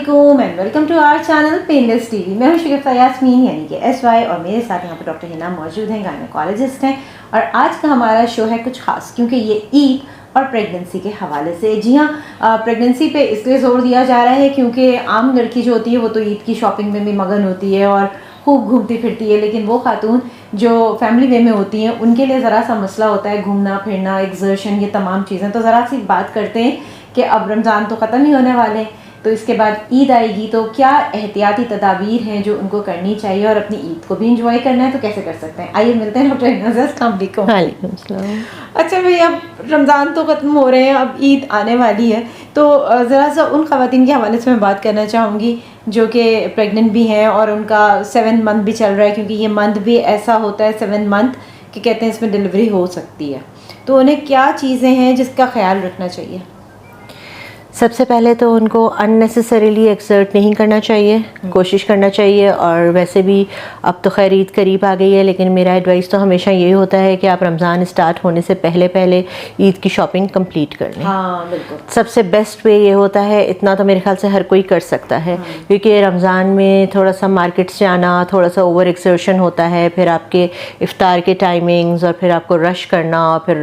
वालेकुम and welcome to our channel painless TV. मैं हूं शगुफ्ता यास्मीन यानी कि SY और मेरे साथ यहाँ पर डॉक्टर हिना मौजूद हैं, गायनेकोलॉजिस्ट हैं। और आज का हमारा शो है कुछ खास क्योंकि ये ईद और प्रेगनेंसी के हवाले से। जी हाँ, प्रेगनेंसी पे इसलिए ज़ोर दिया जा रहा है क्योंकि आम लड़की जो होती है वो तो ईद की शॉपिंग में भी मगन होती है और खूब घूमती फिरती है, लेकिन वो खातून जो फैमिली वे में होती हैं उनके लिए ज़रा सा मसला होता है घूमना फिरना, एक्सर्शन, ये तमाम चीज़ें। तो ज़रा सी बात करते हैं कि अब रमज़ान तो ख़त्म ही होने वाले हैं, तो इसके बाद ईद आएगी, तो क्या एहतियाती तदाबीर हैं जो उनको करनी चाहिए और अपनी ईद को भी इंजॉय करना है तो कैसे कर सकते हैं। आइए मिलते हैं डॉक्टर हिना। वालेकुम सलाम। अच्छा भाई, अब रमज़ान तो ख़त्म हो रहे हैं, अब ईद आने वाली है, तो ज़रा सा उन ख़वातीन के हवाले से मैं बात करना चाहूँगी जो कि प्रेग्नेंट भी हैं और उनका 7 मंथ भी चल रहा है, क्योंकि ये मंथ भी ऐसा होता है 7 मंथ कि कहते हैं इसमें डिलीवरी हो सकती है। तो उन्हें क्या चीज़ें हैं जिसका ख्याल रखना चाहिए? सबसे पहले तो उनको अननेसेसरीली एक्सर्ट नहीं करना चाहिए, कोशिश करना चाहिए। और वैसे भी अब तो खैर ईद करीब आ गई है, लेकिन मेरा एडवाइस तो हमेशा ये होता है कि आप रमज़ान स्टार्ट होने से पहले पहले ईद की शॉपिंग कंप्लीट कर लें। हाँ बिल्कुल, सबसे बेस्ट वे ये होता है। इतना तो मेरे ख्याल से हर कोई कर सकता है, क्योंकि रमज़ान में थोड़ा सा मार्केट्स जाना, थोड़ा सा ओवर एक्सर्शन होता है, फिर आपके इफ्तार के टाइमिंग्स और फिर आपको रश करना, और फिर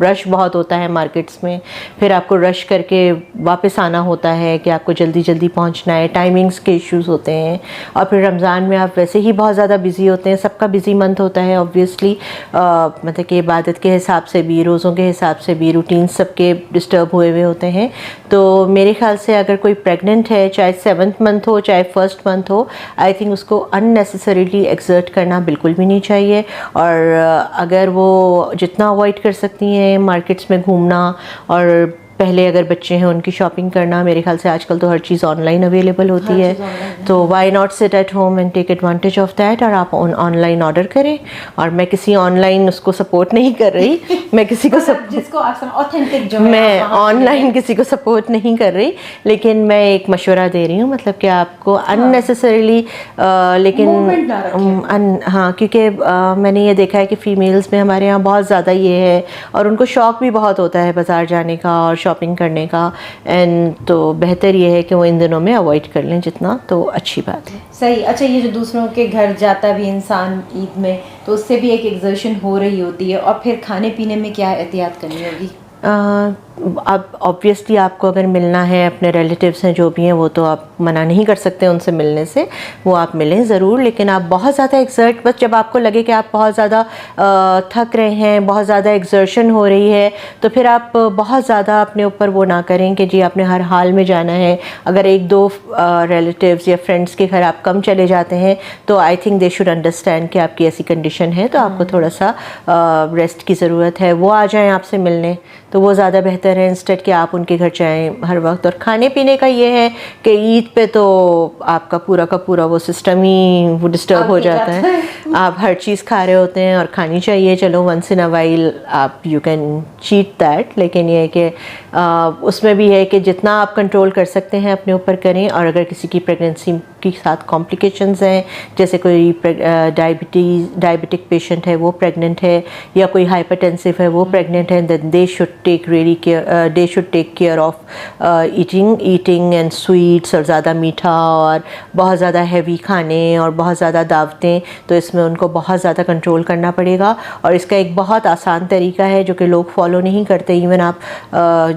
रश बहुत होता है मार्केट्स में, फिर आपको रश करके वापस आना होता है कि आपको जल्दी जल्दी पहुंचना है, टाइमिंग्स के इश्यूज होते हैं। और फिर रमज़ान में आप वैसे ही बहुत ज़्यादा बिज़ी होते हैं, सबका बिज़ी मंथ होता है ऑब्वियसली, मतलब कि इबादत के हिसाब से भी, रोज़ों के हिसाब से भी, रूटीन सबके डिस्टर्ब हुए होते हैं। तो मेरे ख्याल से अगर कोई प्रेग्नेंट है, चाहे 7th मंथ हो चाहे 1st मंथ हो, आई थिंक उसको अननेसेसरीली एक्सर्ट करना बिल्कुल भी नहीं चाहिए। और अगर वो जितना अवॉइड कर सकती हैं मार्केट्स में घूमना, और पहले अगर बच्चे हैं उनकी शॉपिंग करना, मेरे ख्याल से आजकल तो हर चीज़ ऑनलाइन अवेलेबल होती है, तो why not sit at home and take advantage of that, और आप ऑनलाइन ऑर्डर करें। और मैं किसी ऑनलाइन उसको सपोर्ट नहीं कर रही, मैं किसी को जिसको ऑथेंटिक जो मैं ऑनलाइन किसी को सपोर्ट नहीं कर रही, लेकिन मैं एक मशवरा दे रही हूँ, मतलब कि आपको अननेसेसरीली लेकिन हाँ, क्योंकि मैंने ये देखा है कि फ़ीमेल्स में हमारे यहाँ बहुत ज़्यादा ये है, और उनको शौक़ भी बहुत होता है बाज़ार जाने का और शॉपिंग करने का, एंड तो बेहतर ये है कि वो इन दिनों में अवॉइड कर लें जितना, तो अच्छी बात है। सही। अच्छा, ये जो दूसरों के घर जाता भी इंसान ईद में, तो उससे भी एक एक्सर्शन हो रही होती है, और फिर खाने पीने में क्या एहतियात करनी होगी? अब ऑब्वियसली आपको अगर मिलना है, अपने रिलेटिव्स हैं जो भी हैं, वो तो आप मना नहीं कर सकते उनसे मिलने से, वो आप मिलें ज़रूर। लेकिन आप बहुत ज़्यादा एक्सर्ट, बस जब आपको लगे कि आप बहुत ज़्यादा थक रहे हैं, बहुत ज़्यादा एक्सर्शन हो रही है, तो फिर आप बहुत ज़्यादा अपने ऊपर वो ना करें कि जी आपने हर हाल में जाना है। अगर 1-2 रिलेटिव्स या फ्रेंड्स के घर आप कम चले जाते हैं, तो I think they should understand कि आपकी ऐसी कंडीशन है, तो आपको थोड़ा सा रेस्ट की ज़रूरत है, वो आ जाएँ आपसे मिलने, तो वो ज़्यादा बेहतर है इंस्टेड कि आप उनके घर जाएं हर वक्त। और खाने पीने का ये है कि ईद पे तो आपका पूरा का पूरा वो सिस्टम ही वो डिस्टर्ब हो जाता है। आप हर चीज़ खा रहे होते हैं और खानी चाहिए, चलो वंस इन अ वाइल आप यू कैन चीट दैट, लेकिन ये है कि उसमें भी है कि जितना आप कंट्रोल कर सकते हैं अपने ऊपर करें। और अगर किसी की प्रेगनेंसी के साथ कॉम्प्लिकेशंस हैं, जैसे कोई डायबिटिक पेशेंट है, वो प्रेग्नेंट है, या कोई हाइपरटेंसिव है, वो प्रेग्नेंट है, then they should take care of eating and sweets, और ज़्यादा मीठा और बहुत ज़्यादा हैवी खाने और बहुत ज़्यादा दावतें, तो इसमें उनको बहुत ज़्यादा कंट्रोल करना पड़ेगा। और इसका एक बहुत आसान तरीका है जो कि लोग फॉलो नहीं करते। इवन आप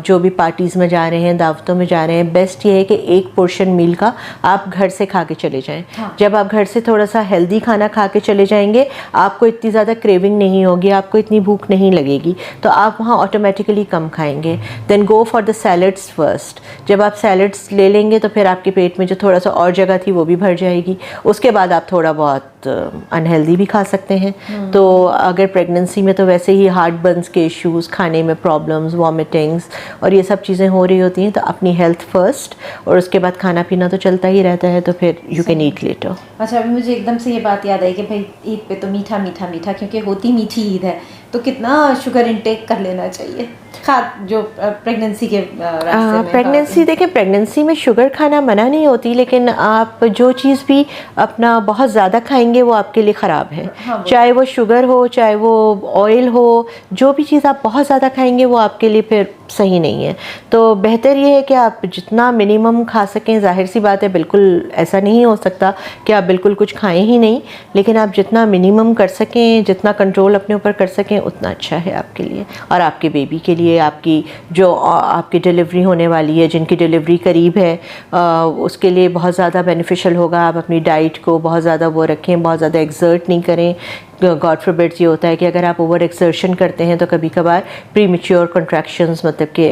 जो भी पार्टीज़ में जा रहे हैं, दावतों में जा रहे हैं, बेस्ट ये है कि एक पोर्शन मील का आप घर से खा के चले जाएं। हाँ। जब आप घर से थोड़ा सा हेल्दी खाना खा के चले जाएंगे, आपको इतनी ज़्यादा क्रेविंग नहीं होगी, आपको इतनी भूख नहीं लगेगी, तो आप वहाँ ऑटोमेटिकली कम खाएंगे। Then go for the salads first. जब आप सैलड्स ले लेंगे तो फिर आपके पेट में जो थोड़ा सा और जगह थी वो भी भर जाएगी। उसके बाद आप थोड़ा बहुत अनहेल्दी भी खा सकते हैं। तो अगर प्रेगनेंसी में तो वैसे ही हार्ट बर्न्स के इश्यूज़, खाने में प्रॉब्लम्स, वॉमिटिंग्स और ये सब चीज़ें हो रही होती हैं, तो अपनी हेल्थ फर्स्ट, और उसके बाद खाना पीना तो चलता ही रहता है, तो फिर यू कैन ईट लेटर। अच्छा, अभी मुझे एकदम से ये बात याद आई कि भाई ईद पे तो मीठा मीठा मीठा, क्योंकि होती मीठी ईद है, तो कितना शुगर इंटेक कर लेना चाहिए जो प्रेगनेंसी के रास्ते में? प्रेगनेंसी, देखिए प्रेगनेंसी में शुगर खाना मना नहीं होती, लेकिन आप जो चीज़ भी अपना बहुत ज़्यादा खाएंगे वो आपके लिए ख़राब है। हाँ, चाहे वो शुगर हो, चाहे वो ऑयल हो, जो भी चीज़ आप बहुत ज़्यादा खाएंगे वो आपके लिए फिर सही नहीं है। तो बेहतर ये है कि आप जितना मिनिमम खा सकें। ज़ाहिर सी बात है, बिल्कुल ऐसा नहीं हो सकता कि आप बिल्कुल कुछ खाएं ही नहीं, लेकिन आप जितना मिनिमम कर सकें, जितना कंट्रोल अपने ऊपर कर सकें, उतना अच्छा है आपके लिए और आपके बेबी के लिए। आपकी जो आपकी डिलीवरी होने वाली है, जिनकी डिलीवरी करीब है, उसके लिए बहुत ज़्यादा बेनिफिशियल होगा। आप अपनी डाइट को बहुत ज़्यादा वो रखें, बहुत ज़्यादा एक्सर्ट नहीं करें। गॉड फॉरबिड ये होता है कि अगर आप ओवर एक्सर्शन करते हैं तो कभी कभार प्रीमेच्योर कॉन्ट्रैक्शंस, मतलब कि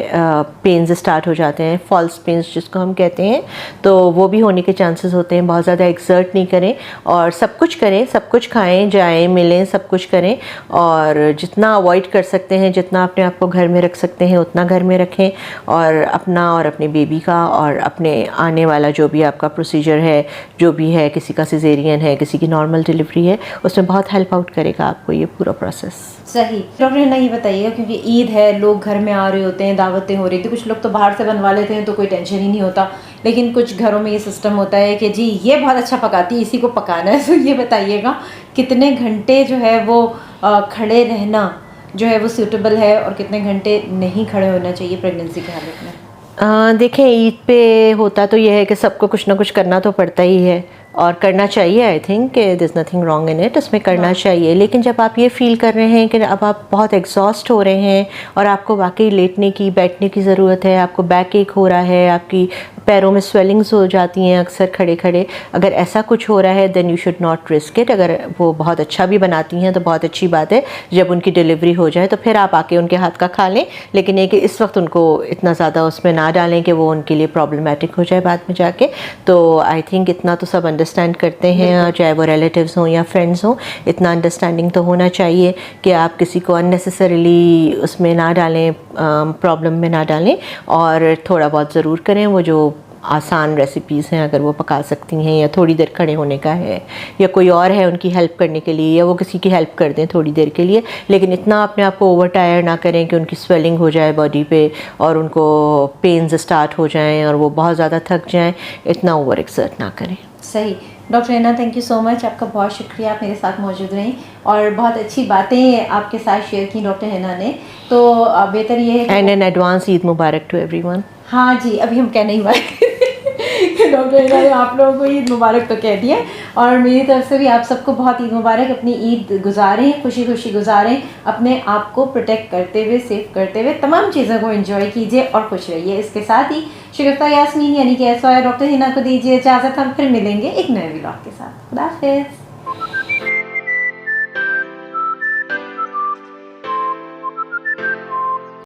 पेन्स स्टार्ट हो जाते हैं, फॉल्स पेन्स जिसको हम कहते हैं, तो वो भी होने के चांसेस होते हैं। बहुत ज़्यादा एक्सर्ट नहीं करें और सब कुछ करें, सब कुछ खाएं, जाएं, मिलें, सब कुछ करें और जितना अवॉइड कर सकते हैं, जितना अपने आप को घर में रख सकते हैं उतना घर में रखें और अपना और अपने बेबी का और अपने आने वाला जो भी आपका प्रोसीजर है, जो भी है, किसी का सिजेरियन है, किसी की नॉर्मल डिलीवरी है, उसमें बहुत हेल्प आउट करेगा आपको ये पूरा प्रोसेस। सही। डॉक्टर हिना ये बताइएगा, क्योंकि ईद है, लोग घर में आ रहे होते हैं, दावतें हो रही थी, कुछ लोग तो बाहर से बनवा लेते हैं तो कोई टेंशन ही नहीं होता, लेकिन कुछ घरों में ये सिस्टम होता है कि जी ये बहुत अच्छा पकाती है, इसी को पकाना है। तो ये बताइएगा कितने घंटे जो है वो खड़े रहना जो है वो सूटेबल है और कितने घंटे नहीं खड़े होना चाहिए प्रेगनेंसी की हालत में? देखें, ईद पे होता तो ये है कि सबको कुछ ना कुछ करना तो पड़ता ही है और करना चाहिए। I think this is nothing wrong in it, इसमें करना चाहिए। लेकिन जब आप ये फील कर रहे हैं कि अब आप बहुत एग्जॉस्ट हो रहे हैं और आपको वाकई लेटने की, बैठने की ज़रूरत है, आपको बैक एक हो रहा है, आपकी पैरों में स्वेलिंग्स हो जाती हैं अक्सर खड़े खड़े, अगर ऐसा कुछ हो रहा है then you should not risk it. अगर वो बहुत अच्छा भी बनाती हैं तो बहुत अच्छी बात है, जब उनकी डिलीवरी हो जाए तो फिर आप आके उनके हाथ का खा लें, लेकिन ये कि इस वक्त उनको इतना ज़्यादा उसमें ना डालें कि वो उनके लिए प्रॉब्लमेटिक हो जाए बाद में जाके। तो आई थिंक इतना तो सब अंडरस्टैंड करते हैं, और चाहे वो रिलेटिव्स हों या फ्रेंड्स हों, इतना अंडरस्टैंडिंग तो होना चाहिए कि आप किसी को अननेसेसरीली उसमें ना डालें, प्रॉब्लम में ना डालें, और थोड़ा बहुत ज़रूर करें। वो जो आसान रेसिपीज़ हैं अगर वो पका सकती हैं, या थोड़ी देर खड़े होने का है, या कोई और है उनकी हेल्प करने के लिए, या वो किसी की हेल्प कर दें थोड़ी देर के लिए, लेकिन इतना अपने आप को ओवर टायर ना करें कि उनकी स्वेलिंग हो जाए बॉडी पे और उनको पेन्स स्टार्ट हो जाएं और वो बहुत ज़्यादा थक जाएं, इतना ओवर एक्सर्ट ना करें। सही। Doctor Hina, thank you so much, आपका बहुत शुक्रिया, आप मेरे साथ मौजूद रहीं और बहुत अच्छी बातें आपके साथ शेयर की डॉक्टर हिना ने। तो बेहतर ये है एंड एन एडवांस ईद मुबारक टू एवरीवन। हाँ जी, अभी हम कह नहीं पाए डॉक्टर हिना ने आप लोगों को ईद मुबारक तो कह दिया, और मेरी तरफ से भी आप सबको बहुत ईद मुबारक। अपनी ईद गुजारें, खुशी खुशी गुजारें, अपने आप को प्रोटेक्ट करते हुए, सेफ करते हुए तमाम चीज़ों को एंजॉय कीजिए और खुश रहिए। इसके साथ ही शगुफ्ता यास्मीन यानी कि SY डॉक्टर हिना को दीजिए इजाज़त। हम फिर मिलेंगे एक नए व्लॉग के साथ। खुदा हाफिज़।